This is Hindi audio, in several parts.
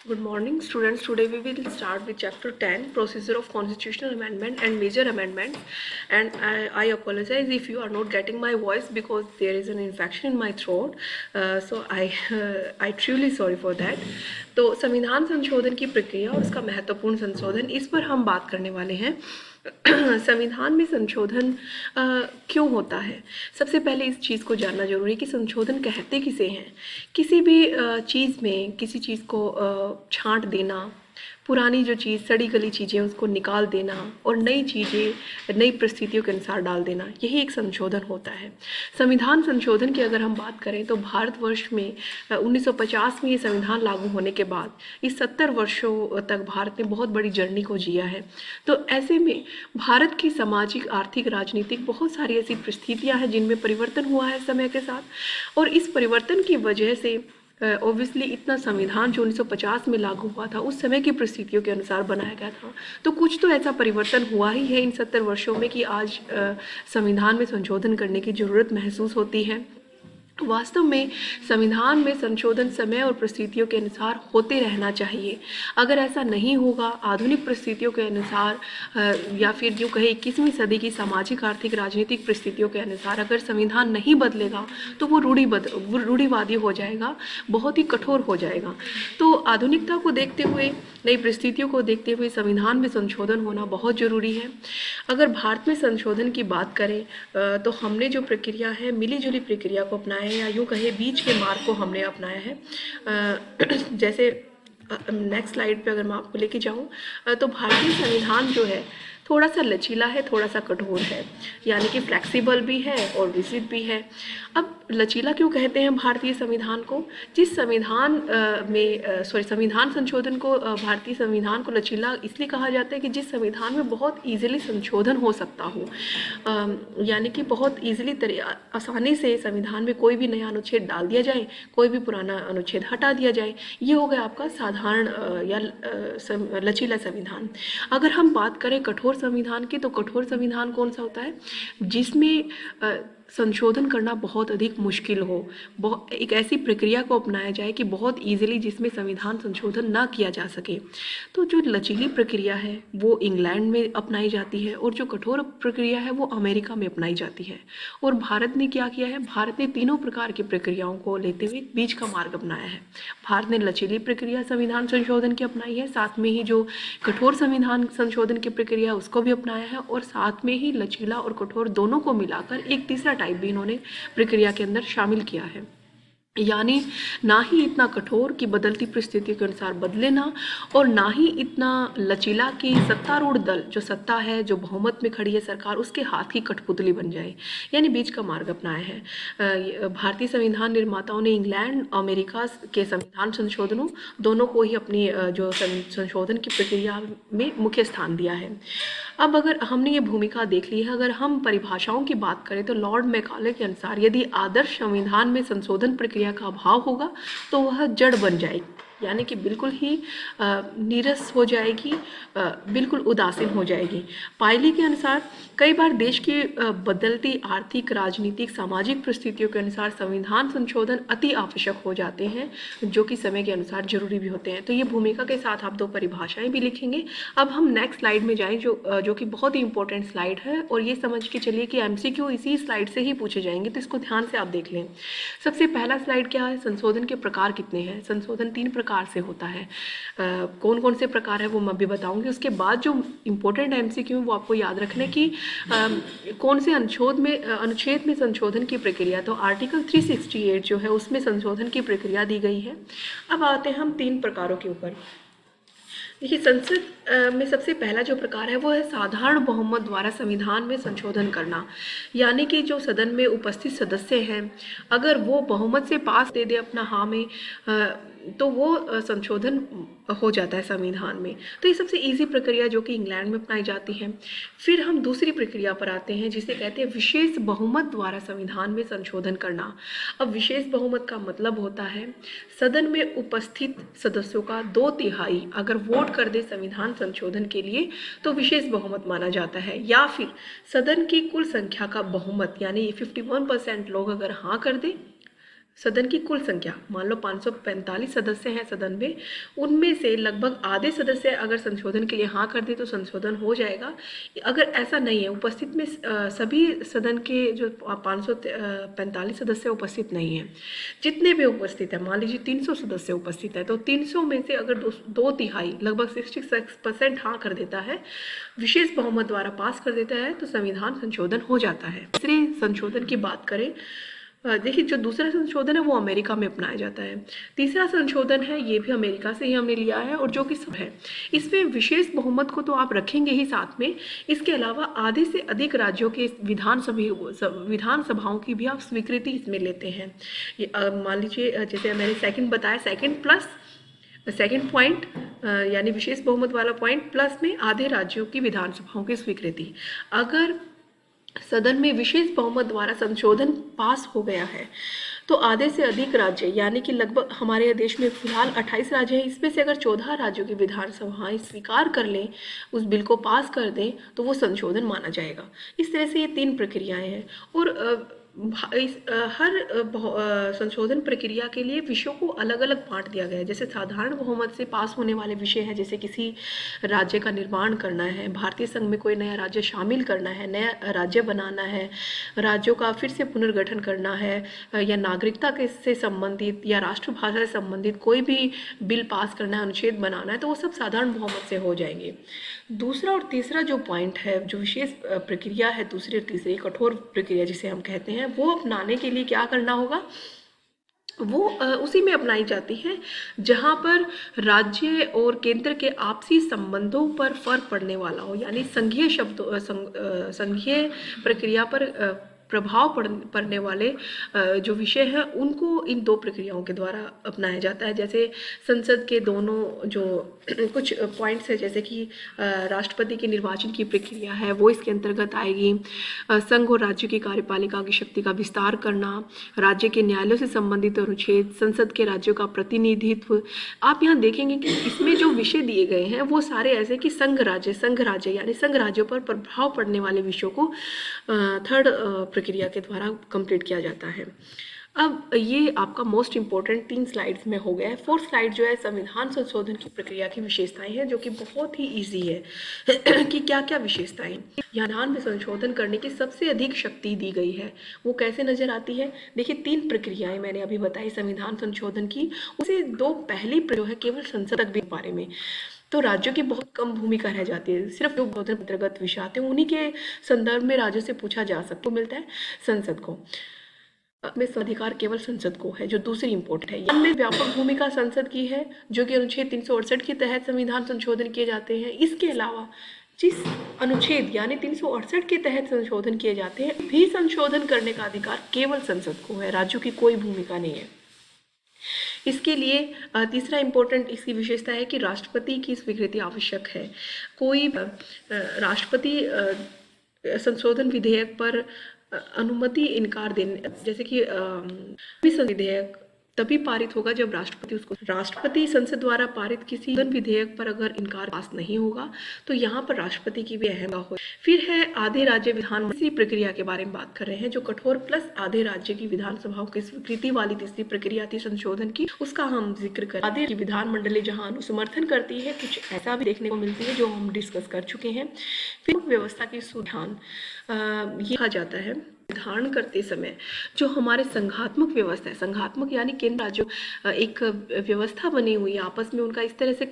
Good morning, students. Today we will start with chapter 10, Procedure of Constitutional Amendment and Major Amendments. And I apologize if you are not getting my voice because there is an infection in my throat. So I truly sorry for that. तो संविधान संशोधन की प्रक्रिया और उसका महत्वपूर्ण संशोधन, इस पर हम बात करने वाले हैं। संविधान में संशोधन क्यों होता है? सबसे पहले इस चीज़ को जानना जरूरी है कि संशोधन कहते किसे हैं। किसी भी चीज़ में किसी चीज़ को छांट देना, पुरानी जो चीज़ सड़ी गली चीज़ें उसको निकाल देना और नई चीज़ें नई परिस्थितियों के अनुसार डाल देना, यही एक संशोधन होता है। संविधान संशोधन की अगर हम बात करें तो भारतवर्ष में 1950 में ये संविधान लागू होने के बाद इस 70 वर्षों तक भारत ने बहुत बड़ी जर्नी को जिया है। तो ऐसे में भारत की सामाजिक, आर्थिक, राजनीतिक बहुत सारी ऐसी परिस्थितियां हैं जिनमें परिवर्तन हुआ है समय के साथ, और इस परिवर्तन की वजह से ऑब्वियसली इतना संविधान जो 1950 में लागू हुआ था उस समय की परिस्थितियों के अनुसार बनाया गया था। तो कुछ तो ऐसा परिवर्तन हुआ ही है इन 70 वर्षों में कि आज संविधान में संशोधन करने की ज़रूरत महसूस होती है। वास्तव में संविधान में संशोधन समय और परिस्थितियों के अनुसार होते रहना चाहिए। अगर ऐसा नहीं होगा, आधुनिक परिस्थितियों के अनुसार या फिर जो कहे 21वीं सदी की सामाजिक, आर्थिक, राजनीतिक परिस्थितियों के अनुसार अगर संविधान नहीं बदलेगा तो वो रूढ़िवादी हो जाएगा, बहुत ही कठोर हो जाएगा। तो आधुनिकता को देखते हुए, नई परिस्थितियों को देखते हुए संविधान में संशोधन होना बहुत ज़रूरी है। अगर भारत में संशोधन की बात करें तो हमने जो प्रक्रिया है मिली जुली प्रक्रिया को अपनाया है, या यूँ कहे बीच के मार्ग को हमने अपनाया है। जैसे नेक्स्ट स्लाइड पे अगर मैं आपको लेके जाऊँ तो भारतीय संविधान जो है थोड़ा सा लचीला है, थोड़ा सा कठोर है, यानी कि फ्लेक्सिबल भी है और विजिट भी है। अब लचीला क्यों कहते हैं भारतीय संविधान को? जिस संविधान संविधान संशोधन को, भारतीय संविधान को लचीला इसलिए कहा जाता है कि जिस संविधान में बहुत ईजिली संशोधन हो सकता हो, यानी कि बहुत ईजिली आसानी से संविधान में कोई भी नया अनुच्छेद डाल दिया जाए, कोई भी पुराना अनुच्छेद हटा दिया जाए। ये हो गया आपका साधारण या लचीला संविधान। अगर हम बात करें कठोर संविधान की, तो कठोर संविधान कौन सा होता है? जिसमें संशोधन करना बहुत अधिक मुश्किल हो, एक ऐसी प्रक्रिया को अपनाया जाए कि बहुत ईजिली जिसमें संविधान संशोधन ना किया जा सके। तो जो लचीली प्रक्रिया है वो इंग्लैंड में अपनाई जाती है, और जो कठोर प्रक्रिया है वो अमेरिका में अपनाई जाती है। और भारत ने क्या किया है? भारत ने तीनों प्रकार की प्रक्रियाओं को लेते हुए बीच का मार्ग अपनाया है। भारत ने लचीली प्रक्रिया संविधान संशोधन की अपनाई है, साथ में ही जो कठोर संविधान संशोधन की प्रक्रिया उसको भी अपनाया है, और साथ में ही लचीला और कठोर दोनों को मिलाकर एक तीसरा टाइप भी इन्होंने प्रक्रिया के अंदर शामिल किया है। यानी ना ही इतना कठोर कि बदलती परिस्थितियों के अनुसार बदले ना, और ना ही इतना लचीला कि सत्तारूढ़ दल, जो सत्ता है, जो बहुमत में खड़ी है सरकार, उसके हाथ की कठपुतली बन जाए। यानी बीच का मार्ग अपनाया है। भारतीय संविधान निर्माताओं ने इंग्लैंड, अमेरिका के संविधान संशोधनों दोनों को ही अपनी जो संशोधन की प्रक्रिया में मुख्य स्थान दिया है। अब अगर हमने ये भूमिका देख ली है, अगर हम परिभाषाओं की बात करें तो लॉर्ड मैकाले के अनुसार यदि आदर्श संविधान में संशोधन प्रक्रिया का अभाव होगा तो वह जड़ बन जाएगी, यानी कि बिल्कुल ही नीरस हो जाएगी, बिल्कुल उदासीन हो जाएगी। पायली के अनुसार कई बार देश की बदलती आर्थिक, राजनीतिक, सामाजिक परिस्थितियों के अनुसार संविधान संशोधन अति आवश्यक हो जाते हैं, जो कि समय के अनुसार जरूरी भी होते हैं। तो ये भूमिका के साथ आप दो परिभाषाएं भी लिखेंगे। अब हम नेक्स्ट स्लाइड में जाएं, जो कि बहुत ही इंपॉर्टेंट स्लाइड है, और ये समझ के चलिए कि एमसीक्यू इसी स्लाइड से ही पूछे जाएंगे, तो इसको ध्यान से आप देख लें। सबसे पहला स्लाइड क्या है? संशोधन के प्रकार कितने हैं? संशोधन 3 प्रकार से होता है। कौन कौन से प्रकार है वो मैं भी बताऊंगी। उसके बाद जो इम्पोर्टेंट एमसीक्यू वो आपको याद रखना कि कौन से अनुच्छेद में संशोधन की प्रक्रिया, तो आर्टिकल 368 जो है उसमें संशोधन की प्रक्रिया दी गई है। अब आते हैं हम 3 प्रकारों के ऊपर। देखिए, संसद में सबसे पहला जो प्रकार है वो है साधारण बहुमत द्वारा संविधान में संशोधन करना। यानी कि जो सदन में उपस्थित सदस्य हैं, अगर वो बहुमत से पास दे दे अपना हाँ में, तो वो संशोधन हो जाता है संविधान में। तो ये सबसे इजी प्रक्रिया जो कि इंग्लैंड में अपनाई जाती है। फिर हम दूसरी प्रक्रिया पर आते हैं जिसे कहते हैं विशेष बहुमत द्वारा संविधान में संशोधन करना। अब विशेष बहुमत का मतलब होता है सदन में उपस्थित सदस्यों का 2/3 अगर वोट कर दे संविधान संशोधन के लिए तो विशेष बहुमत माना जाता है, या फिर सदन की कुल संख्या का बहुमत, यानी 51% लोग अगर हाँ कर दे सदन की कुल संख्या, मान लो 545 सदस्य हैं सदन में, उनमें से लगभग आधे सदस्य अगर संशोधन के लिए हाँ कर दे तो संशोधन हो जाएगा। अगर ऐसा नहीं है, उपस्थित में सभी सदन के जो 545 सदस्य उपस्थित नहीं हैं, जितने भी उपस्थित हैं, मान लीजिए 300 सदस्य उपस्थित है, तो 300 में से अगर दो तिहाई लगभग 66% हाँ कर देता है, विशेष बहुमत द्वारा पास कर देता है, तो संविधान संशोधन हो जाता है। तीसरे संशोधन की बात करें, देखिए जो दूसरा संशोधन है वो अमेरिका में अपनाया जाता है। तीसरा संशोधन है ये भी अमेरिका से ही हमने लिया है, और जो कि सब है, इसमें विशेष बहुमत को तो आप रखेंगे ही साथ में, इसके अलावा आधे से अधिक राज्यों के विधानसभाओं की भी आप स्वीकृति इसमें लेते हैं। ये मान लीजिए जैसे मैंने सेकंड बताया, सेकंड प्लस सेकंड पॉइंट यानी विशेष बहुमत वाला पॉइंट प्लस में आधे राज्यों की विधानसभाओं की स्वीकृति। अगर सदन में विशेष बहुमत द्वारा संशोधन पास हो गया है तो आधे से अधिक राज्य, यानी कि लगभग हमारे देश में फिलहाल 28 राज्य हैं, इसमें से अगर 14 राज्यों की विधानसभाएं स्वीकार कर लें, उस बिल को पास कर दें, तो वो संशोधन माना जाएगा। इस तरह से ये 3 प्रक्रियाएं हैं, और हर संशोधन प्रक्रिया के लिए विषयों को अलग अलग बांट दिया गया है। जैसे साधारण बहुमत से पास होने वाले विषय हैं, जैसे किसी राज्य का निर्माण करना है, भारतीय संघ में कोई नया राज्य शामिल करना है, नया राज्य बनाना है, राज्यों का फिर से पुनर्गठन करना है, या नागरिकता के से संबंधित या राष्ट्रभाषा से संबंधित कोई भी बिल पास करना है, अनुच्छेद बनाना है, तो वो सब साधारण बहुमत से हो जाएंगे। दूसरा और तीसरा जो पॉइंट है, जो विशेष प्रक्रिया है, दूसरी और तीसरी कठोर प्रक्रिया जिसे हम कहते हैं, वो अपनाने के लिए क्या करना होगा, वो उसी में अपनाई जाती है जहां पर राज्य और केंद्र के आपसी संबंधों पर फर्क पड़ने वाला हो, यानी संघीय शब्दों संघीय प्रक्रिया पर प्रभाव पड़ने वाले जो विषय हैं, उनको इन 2 प्रक्रियाओं के द्वारा अपनाया जाता है। जैसे संसद के दोनों जो कुछ पॉइंट्स है, जैसे कि राष्ट्रपति के निर्वाचन की प्रक्रिया है, वो इसके अंतर्गत आएगी। संघ और राज्य की कार्यपालिका की शक्ति का विस्तार करना, राज्य के न्यायालयों से संबंधित अनुच्छेद, संसद के राज्यों का प्रतिनिधित्व। आप यहाँ देखेंगे कि इसमें जो विषय दिए गए हैं वो सारे ऐसे कि संघ राज्य यानी संघ राज्यों पर प्रभाव पड़ने वाले विषयों को थर्ड प्रक्रिया के द्वारा कंप्लीट किया जाता है। अब ये आपका मोस्ट इम्पोर्टेंट 3 स्लाइड्स में हो गया है। 4th स्लाइड जो है संविधान संशोधन की प्रक्रिया की विशेषताएं हैं, जो कि बहुत ही इजी है कि क्या क्या विशेषताएं। संविधान में संशोधन करने की सबसे अधिक शक्ति दी गई है, वो कैसे नजर आती है? देखिए 3 प्रक्रियाएं मैंने अभी बताई संविधान संशोधन की, उसे 2 पहली जो है केवल संसद तक के बारे में, तो राज्यों की बहुत कम भूमिका रह जाती है। सिर्फ जो अंतर्गत विषय आते हैं उन्हीं के संदर्भ में राज्यों से पूछा जा सकता मिलता है संसद को, में अधिकार केवल संसद को है, जो दूसरी इम्पोर्टेंट है। इनमें व्यापक भूमिका संसद की है, जो कि अनुच्छेद 368 के तहत संविधान संशोधन किए जाते हैं। इसके अलावा जिस अनुच्छेद यानी 368 के तहत संशोधन किए जाते हैं, भी संशोधन करने का अधिकार केवल संसद को है, राज्यों की कोई भूमिका नहीं है। इसके लिए तीसरा इम्पोर्टेंट इसकी विशेषता है कि राष्ट्रपति की स्वीकृति आवश्यक है। कोई राष्ट्रपति संशोधन विधेयक पर अनुमति इनकार देने, जैसे कि विधेयक तभी पारित होगा जब राष्ट्रपति संसद द्वारा पारित किसी विधेयक पर अगर इनकार पास नहीं होगा, तो यहाँ पर राष्ट्रपति की भी अहम हो। फिर है आधे राज्य विधान तीसरी प्रक्रिया के बारे में बात कर रहे हैं, जो कठोर प्लस आधे राज्य की विधानसभाओं की स्वीकृति वाली तीसरी प्रक्रिया थी संशोधन की, उसका हम जिक्र करें। आधे की विधानमंडली जहाँ अनुसमर्थन करती है, कुछ ऐसा भी देखने को मिलती है जो हम डिस्कस कर चुके हैं। फिर व्यवस्था की सुधार ये कहा जाता है निर्धारण करते समय जो हमारे संघात्मक व्यवस्था है, संघात्मक यानी केंद्र राज्यों एक व्यवस्था बनी हुई है, आपस में उनका इस तरह से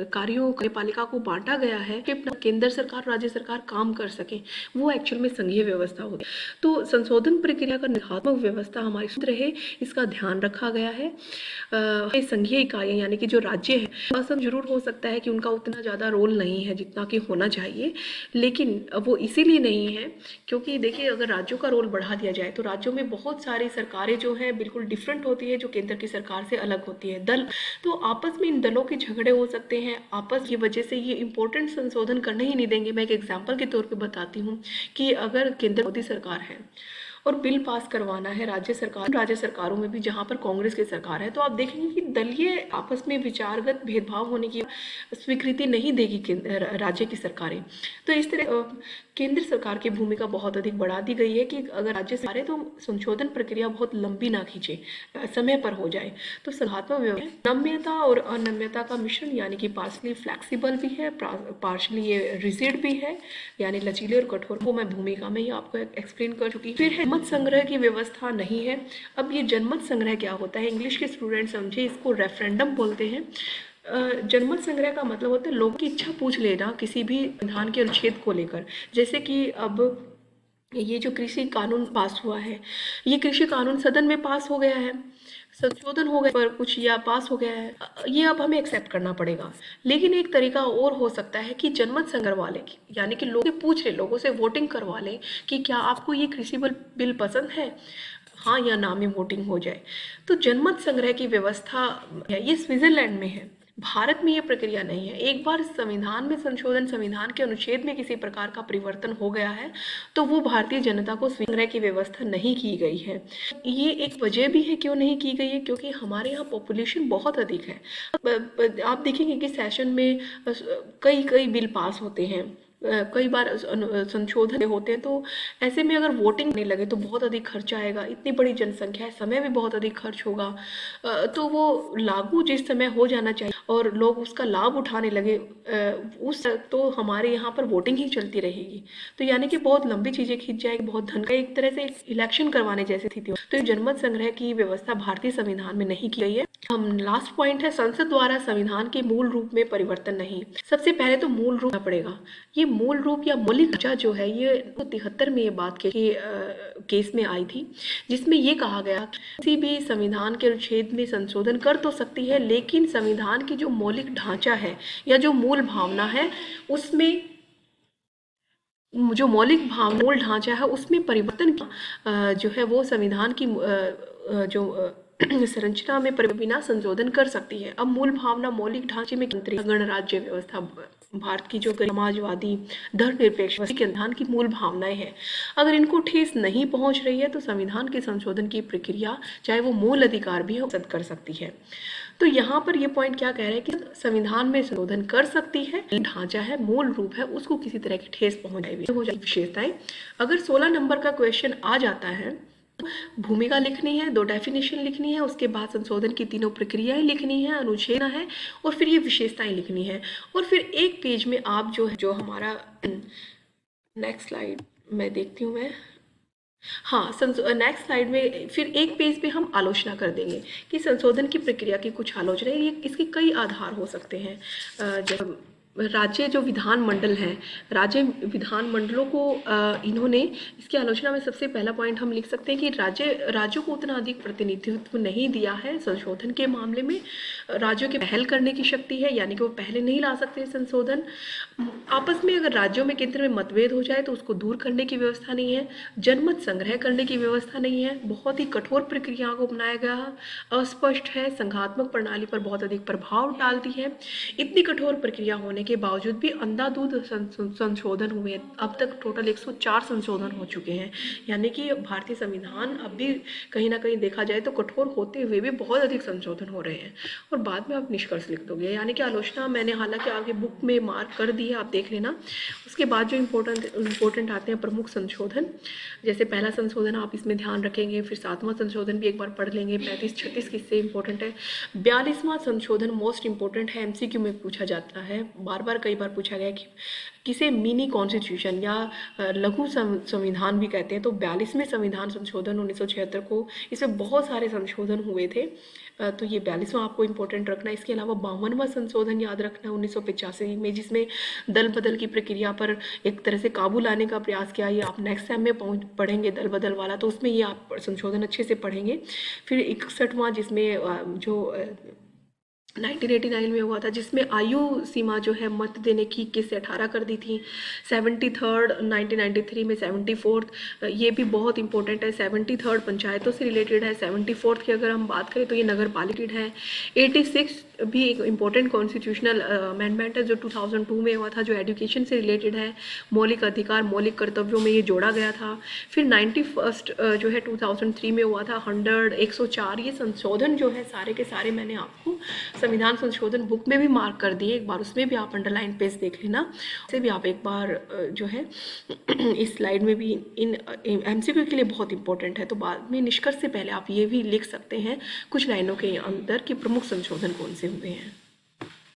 कार्यों कार्यपालिका को बांटा गया है कि केंद्र सरकार राज्य सरकार काम कर सके, वो एक्चुअल में संघीय व्यवस्था होती है। तो संशोधन प्रक्रिया का निर्धात्मक व्यवस्था हमारी रहे, इसका ध्यान रखा गया है। संघीय इकाइयां यानी कि जो राज्य है, असम जरूर हो सकता है कि उनका उतना ज़्यादा रोल नहीं है जितना कि होना चाहिए, लेकिन वो इसीलिए नहीं है क्योंकि देखिए अगर राज्यों का रोल बढ़ा दिया जाए तो राज्यों में बहुत सारी सरकारें जो हैं बिल्कुल डिफरेंट होती है, जो केंद्र की सरकार से अलग होती है। दल तो आपस में इन दलों के झगड़े हो सकते हैं, आपस की वजह से ये इंपॉर्टेंट संशोधन करने ही नहीं देंगे। मैं एक एग्जाम्पल के तौर पर बताती हूँ कि अगर केंद्र मोदी सरकार है और बिल पास करवाना है राज्य सरकारों में भी जहाँ पर कांग्रेस की सरकार है, तो आप देखेंगे कि दलीय आपस में विचारगत भेदभाव होने की स्वीकृति नहीं देगी राज्य की सरकारें। तो इस तरह केंद्र सरकार की भूमिका बहुत अधिक बढ़ा दी गई है कि अगर राज्य सरकारें तो संशोधन प्रक्रिया बहुत लंबी ना खींचे, समय पर हो जाए। तो संघात्मक व्यवस्था नम्यता और अनम्यता का मिश्रण, यानी कि पार्शली फ्लेक्सिबल भी है, पार्शली ये रिजिड भी है, यानी लचीले और कठोर को मैं भूमिका में ही आपको एक्सप्लेन कर चुकी। फिर है जनमत संग्रह की व्यवस्था नहीं है। अब ये जनमत संग्रह क्या होता है, इंग्लिश के स्टूडेंट समझे, इसको रेफरेंडम बोलते हैं। जनमत संग्रह का मतलब होता है लोगों की इच्छा पूछ लेना किसी भी संविधान के अनुच्छेद को लेकर। जैसे कि अब ये जो कृषि कानून पास हुआ है, ये कृषि कानून सदन में पास हो गया है, संशोधन हो गए पर कुछ या पास हो गया है, ये अब हमें एक्सेप्ट करना पड़ेगा। लेकिन एक तरीका और हो सकता है कि जनमत संग्रह वाले, यानी कि लोगों से पूछ ले, लोगों से वोटिंग करवा लें कि क्या आपको ये कृषि बिल पसंद है, हाँ या ना में वोटिंग हो जाए। तो जनमत संग्रह की व्यवस्था ये स्विट्जरलैंड में है, भारत में ये प्रक्रिया नहीं है। एक बार संविधान में संशोधन, संविधान के अनुच्छेद में किसी प्रकार का परिवर्तन हो गया है तो वो भारतीय जनता को संग्रह की व्यवस्था नहीं की गई है। ये एक वजह भी है क्यों नहीं की गई है, क्योंकि हमारे यहाँ पॉपुलेशन बहुत अधिक है। आप देखेंगे कि सेशन में कई बिल पास होते हैं, कई बार संशोधन होते हैं, तो ऐसे में अगर वोटिंग नहीं लगे तो बहुत अधिक खर्चा आएगा, इतनी बड़ी जनसंख्या है, समय भी बहुत अधिक खर्च होगा। तो वो लागू जिस समय हो जाना चाहिए और लोग उसका लाभ उठाने लगे उस तो हमारे यहाँ पर वोटिंग ही चलती रहेगी। तो यानी कि बहुत लंबी चीज़ें खींच जाएगी, बहुत धन का एक तरह से इलेक्शन करवाने जैसी स्थिति हो। तो जनमत संग्रह की व्यवस्था भारतीय संविधान में नहीं की गई है। हम लास्ट पॉइंट है, संसद द्वारा संविधान के मूल रूप में परिवर्तन नहीं। सबसे पहले तो मूल रूप पड़ेगा। ये मूल रूप या मौलिक ढांचा जो है, ये 73 में ये बात के केस में आई थी, जिसमें ये कहा गया कि किसी भी संविधान के अनुच्छेद में संशोधन कर तो सकती है, लेकिन संविधान की जो मौलिक ढांचा है या जो मूल भावना है उसमें, जो मूल ढांचा है उसमें परिवर्तन जो है वो संविधान की जो संरचना में बिना संशोधन कर सकती है। अब मूल भावना, मौलिक ढांचे में गणराज्य व्यवस्था, भारत की जो समाजवादी धर्मनिरपेक्ष संविधान की मूल भावनाएं हैं, अगर इनको ठेस नहीं पहुंच रही है तो संविधान के संशोधन की प्रक्रिया, चाहे वो मूल अधिकार भी हो, कर सकती है। तो यहाँ पर ये पॉइंट क्या कह रहे हैं कि संविधान में संशोधन कर सकती है, ढांचा है, मूल रूप है, उसको किसी तरह की ठेस पहुंच जाएगी। विशेषताएं, अगर 16 नंबर का क्वेश्चन आ जाता है, भूमिका लिखनी है, 2 डेफिनेशन लिखनी है, उसके बाद संशोधन की 3 प्रक्रियाएं लिखनी है, अनुच्छेद है, और फिर ये विशेषताएं लिखनी है। और फिर एक पेज में आप जो हमारा नेक्स्ट स्लाइड मैं देखती हूँ मैं, हाँ, नेक्स्ट स्लाइड में फिर एक पेज पे हम आलोचना कर देंगे कि संशोधन की प्रक्रिया की कुछ आलोचना है। ये इसके कई आधार हो सकते हैं। जब राज्य जो विधानमंडल हैं, राज्य विधानमंडलों को इन्होंने, इसकी आलोचना में सबसे पहला पॉइंट हम लिख सकते हैं कि राज्यों को उतना अधिक प्रतिनिधित्व नहीं दिया है संशोधन के मामले में। राज्यों के पहल करने की शक्ति है, यानी कि वो पहले नहीं ला सकते संशोधन। आपस में अगर राज्यों में केंद्र में मतभेद हो जाए तो उसको दूर करने की व्यवस्था नहीं है। जनमत संग्रह करने की व्यवस्था नहीं है। बहुत ही कठोर प्रक्रियाओं को अपनाया गया, अस्पष्ट है, संघात्मक प्रणाली पर बहुत अधिक प्रभाव डालती है। इतनी कठोर प्रक्रिया होने के बावजूद भी अंधाधुंध संशोधन हुए हैं। अब तक टोटल 104 संशोधन हो चुके हैं, यानी कि भारतीय संविधान अब भी कहीं ना कहीं देखा जाए तो कठोर होते हुए भी बहुत अधिक संशोधन हो रहे हैं। और बाद में आप निष्कर्ष लिख दोगे, यानी कि आलोचना मैंने हालांकि आगे बुक में मार्क कर दी है, आप देख लेना। उसके बाद जो इम्पोर्टेंट आते हैं प्रमुख संशोधन, जैसे पहला संशोधन आप इसमें ध्यान रखेंगे, फिर 7वां संशोधन भी एक बार पढ़ लेंगे, 35-36 किससे इंपॉर्टेंट है। 42वां संशोधन मोस्ट इंपॉर्टेंट है, MCQ में पूछा जाता है, बार कई बार पूछा गया कि किसे मिनी कॉन्स्टिट्यूशन या लघु संविधान भी कहते हैं। तो 42वें संविधान संशोधन 1976 को, इसमें बहुत सारे संशोधन हुए थे, तो ये 42वां आपको इंपॉर्टेंट रखना है। इसके अलावा 52वां संशोधन याद रखना है 1985 में, जिसमें दल बदल की प्रक्रिया पर एक तरह से काबू लाने का प्रयास किया। ये आप नेक्स्ट टाइम में पढ़ेंगे दल बदल वाला, तो उसमें ये आप संशोधन अच्छे से पढ़ेंगे। फिर 61वां, जिसमें जो 1989 में हुआ था, जिसमें आयु सीमा जो है मत देने की 21 से 18 कर दी थी। 73rd 1993 में 74th, ये भी बहुत इंपॉर्टेंट है। 73rd पंचायतों से रिलेटेड है। 74th की अगर हम बात करें तो ये नगर पालिका है। 86 भी एक इम्पोर्टेंट कॉन्स्टिट्यूशनल अमेंडमेंट है जो 2002 में हुआ था, जो एजुकेशन से रिलेटेड है। मौलिक अधिकार, मौलिक कर्तव्यों में ये जोड़ा गया था। फिर 91st जो है 2003 में हुआ था, 104 ये संशोधन जो है सारे के सारे मैंने आपको संविधान संशोधन बुक में भी मार्क कर दिए, एक बार उसमें भी आप अंडरलाइन पेज देख लेना। से भी आप एक बार जो है इस स्लाइड में भी इन MCQ के लिए बहुत इंपॉर्टेंट है, तो बाद में निष्कर्ष से पहले आप ये भी लिख सकते हैं कुछ लाइनों के अंदर कि प्रमुख संशोधन कौन से हुए हैं।